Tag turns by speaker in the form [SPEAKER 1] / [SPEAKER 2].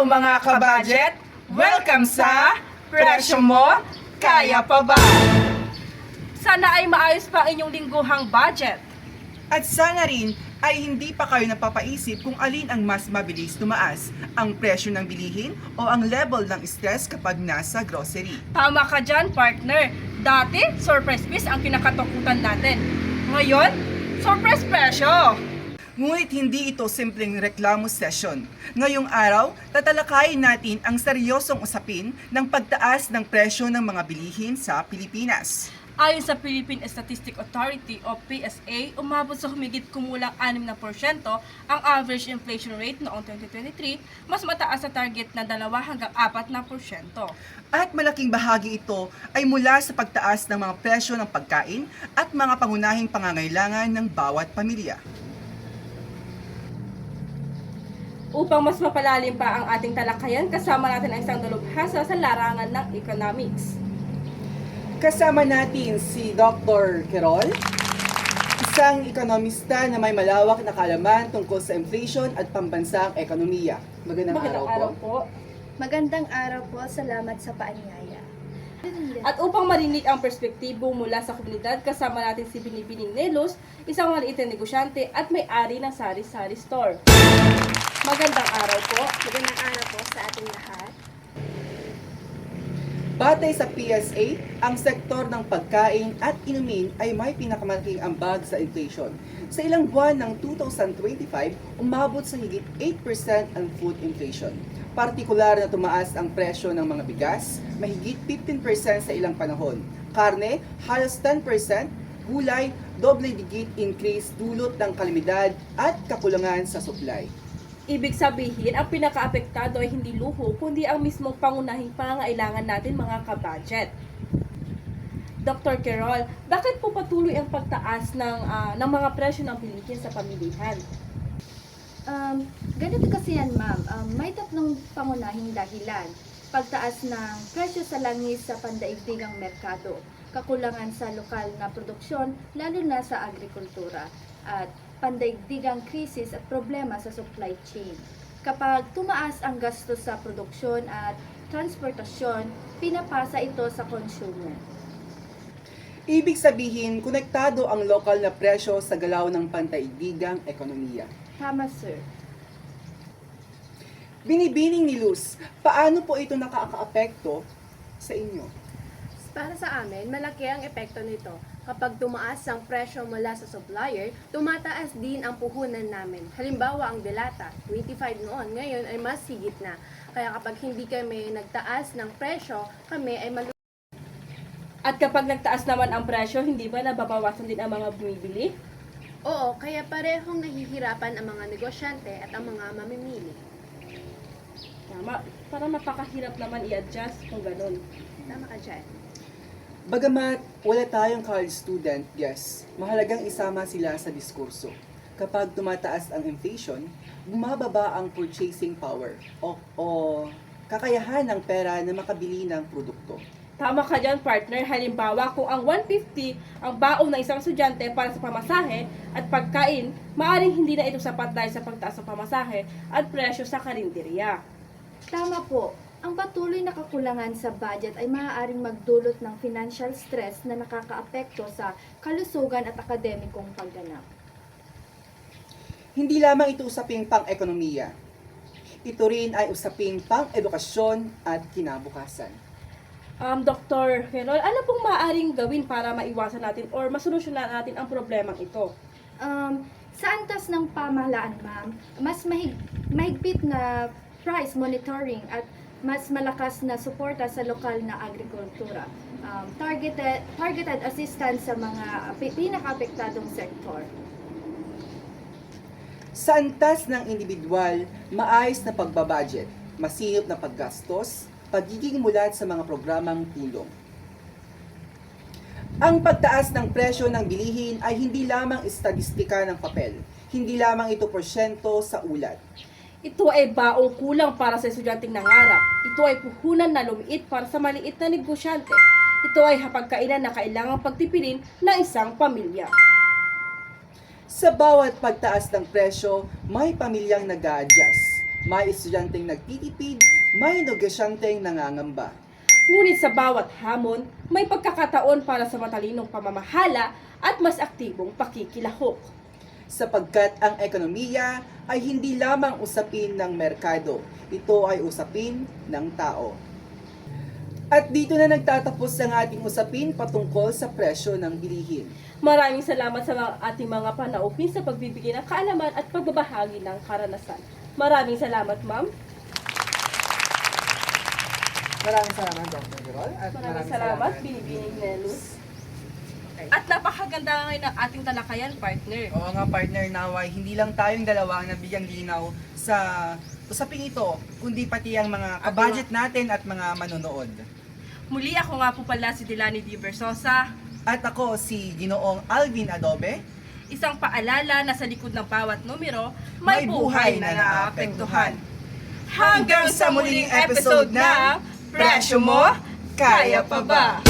[SPEAKER 1] mga kabudget! Welcome sa Presyo Mo, Kaya Pa Ba?
[SPEAKER 2] Sana ay maayos pa ang inyong lingguhang budget.
[SPEAKER 1] At sana rin ay hindi pa kayo napapaisip kung alin ang mas mabilis tumaas, ang presyo ng bilihin o ang level ng stress kapag nasa grocery.
[SPEAKER 2] Tama ka dyan, partner. Dati, surprise fees ang kinakatakutan natin. Ngayon, surprise presyo.
[SPEAKER 1] Ngunit hindi ito simpleng reklamo session. Ngayong araw, tatalakayin natin ang seryosong usapin ng pagtaas ng presyo ng mga bilihin sa Pilipinas.
[SPEAKER 2] Ayon sa Philippine Statistics Authority o PSA, umabot sa humigit kumulang 6% ang average inflation rate noong 2023, mas mataas sa target na 2 hanggang 4%.
[SPEAKER 1] At malaking bahagi ito ay mula sa pagtaas ng mga presyo ng pagkain at mga pangunahing pangangailangan ng bawat pamilya.
[SPEAKER 2] Upang mas mapalalim pa ang ating talakayan, kasama natin ang isang dalubhasa sa larangan ng economics.
[SPEAKER 1] Kasama natin si Dr. Querol, isang ekonomista na may malawak na kaalaman tungkol sa inflation at pambansang ekonomiya. Magandang araw po.
[SPEAKER 3] Magandang araw po. Salamat sa paanyaya.
[SPEAKER 2] At upang marinig ang perspektibo mula sa komunidad, kasama natin si Binibining Nelos, isang maliit na negosyante at may-ari ng sari-sari store. Magandang araw po.
[SPEAKER 3] Magandang araw po sa ating lahat.
[SPEAKER 1] Batay sa PSA, ang sektor ng pagkain at inumin ay may pinakamalaking ambag sa inflation. Sa ilang buwan ng 2025, umabot sa higit 8% ang food inflation. Partikular na tumaas ang presyo ng mga bigas, mahigit 15% sa ilang panahon. Karne, halos 10%, gulay, doble-digit increase dulot ng kalamidad at kakulangan sa supply.
[SPEAKER 2] Ibig sabihin, ang pinakaapektado ay hindi luho, kundi ang mismong pangunahing pangangailangan natin mga kabudget. Dr. Querol, bakit po patuloy ang pagtaas ng mga presyo ng bilihin sa pamilihan?
[SPEAKER 3] Ganito kasi yan, ma'am. May tatlong pangunahing dahilan. Pagtaas ng presyo sa langis sa pandaigdigang merkado, kakulangan sa lokal na produksyon, lalo na sa agrikultura, at pandaigdigang krisis at problema sa supply chain. Kapag tumaas ang gastos sa produksyon at transportasyon, pinapasa ito sa consumer.
[SPEAKER 1] Ibig sabihin, konektado ang lokal na presyo sa galaw ng pandaigdigang ekonomiya.
[SPEAKER 3] Tama, sir.
[SPEAKER 1] Binibining ni Luz, paano po ito nakakaapekto sa inyo?
[SPEAKER 4] Para sa amin, malaki ang epekto nito. Kapag tumaas ang presyo mula sa supplier, tumataas din ang puhunan namin. Halimbawa, ang delata, 25 noon, ngayon ay mas higit na. Kaya kapag hindi kami nagtaas ng presyo, kami ay
[SPEAKER 2] At kapag nagtaas naman ang presyo, hindi ba nababawasan din ang mga bumibili?
[SPEAKER 4] Oo, kaya parehong nahihirapan ang mga negosyante at ang mga mamimili.
[SPEAKER 2] Tama, para mapakahirap naman i-adjust kung ganun.
[SPEAKER 4] Tama ka dyan.
[SPEAKER 1] Bagamat wala tayong college student, yes, mahalagang isama sila sa diskurso. Kapag tumataas ang inflation, bumababa ang purchasing power o kakayahan ng pera na makabili ng produkto.
[SPEAKER 2] Tama ka dyan, partner. Halimbawa, kung ang 150 ang baon ng isang estudyante para sa pamasahe at pagkain, maaring hindi na ito sapat dahil sa pagtaas ng pamasahe at presyo sa karinderya.
[SPEAKER 3] Tama po. Ang patuloy na kakulangan sa budget ay maaaring magdulot ng financial stress na nakakaapekto sa kalusugan at akademikong pagganap.
[SPEAKER 1] Hindi lamang ito usaping pang-ekonomiya. Ito rin ay usaping pang-edukasyon at kinabukasan.
[SPEAKER 2] Dr. Querol, ano pong maaaring gawin para maiwasan natin or masolusyonan natin ang problemang ito?
[SPEAKER 3] Sa antas ng pamahalaan, ma'am, mas mahigpit na price monitoring at mas malakas na suporta sa lokal na agrikultura. Targeted assistance sa mga pinaka-apektadong sektor.
[SPEAKER 1] Sa antas ng individual, maayos na pagbabudget, masinop na paggastos, pagiging mulat sa mga programang tulong. Ang pagtaas ng presyo ng bilihin ay hindi lamang estadistika ng papel, hindi lamang ito porsyento sa ulat.
[SPEAKER 2] Ito ay baong kulang para sa estudyanteng nangarap. Ito ay puhunan na lumiit para sa maliit na negosyante. Ito ay hapagkainan na kailangang pagtipilin ng isang pamilya.
[SPEAKER 1] Sa bawat pagtaas ng presyo, may pamilyang nag-a-adjust. May estudyanteng nagtitipid, may negosyanteng nangangamba.
[SPEAKER 2] Ngunit sa bawat hamon, may pagkakataon para sa matalinong pamamahala at mas aktibong pakikilahok.
[SPEAKER 1] Sapagkat ang ekonomiya ay hindi lamang usapin ng merkado, ito ay usapin ng tao. At dito na nagtatapos ang ating usapin patungkol sa presyo ng bilihin.
[SPEAKER 2] Maraming salamat sa ating mga panauhin sa pagbibigay ng kaalaman at pagbabahagi ng karanasan. Maraming salamat, ma'am.
[SPEAKER 1] Maraming salamat, Dr. Gerol. At
[SPEAKER 2] Maraming salamat, Binibining Nelus. At napakaganda ngayon ng ating talakayan, partner.
[SPEAKER 1] Oo nga partner, naway hindi lang tayong dalawa ang nabigyang linaw sa usaping ito, kundi pati ang mga kabudget natin at mga manonood.
[SPEAKER 2] Muli ako nga po pala si Delany D. Versosa,
[SPEAKER 1] At ako si Ginoong Alvin Adobe.
[SPEAKER 2] isang paalala na sa likod ng bawat numero,
[SPEAKER 1] May buhay na naapektuhan. Hanggang sa muling episode ng Presyo Mo, Kaya Pa Ba?